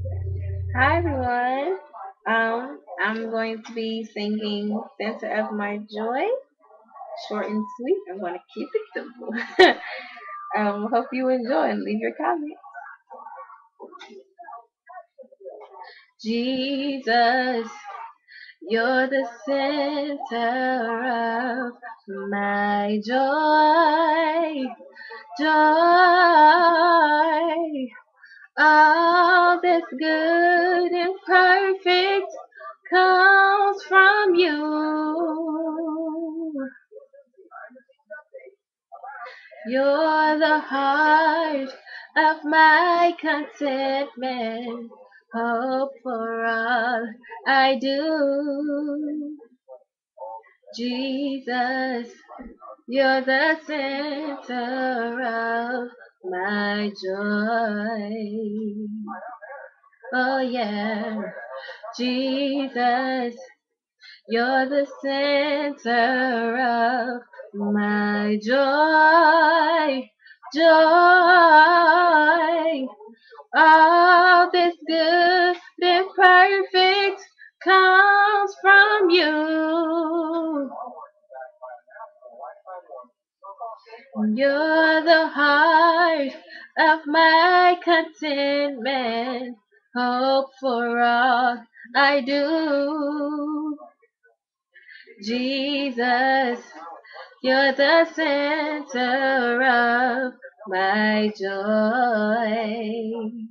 Hi everyone. I'm going to be singing Center of My Joy, short and sweet. I'm going to keep it simple. Hope you enjoy and leave your comments. Jesus, you're the center of my joy, joy. All that's good and perfect comes from you. You're the heart of my contentment, hope for all I do. Jesus, you're the center of my joy. Oh yeah, Jesus, you're the center of my joy, joy. All this good and perfect comes from you. You're the heart of my contentment, hope for all I do. Jesus, you're the center of my joy.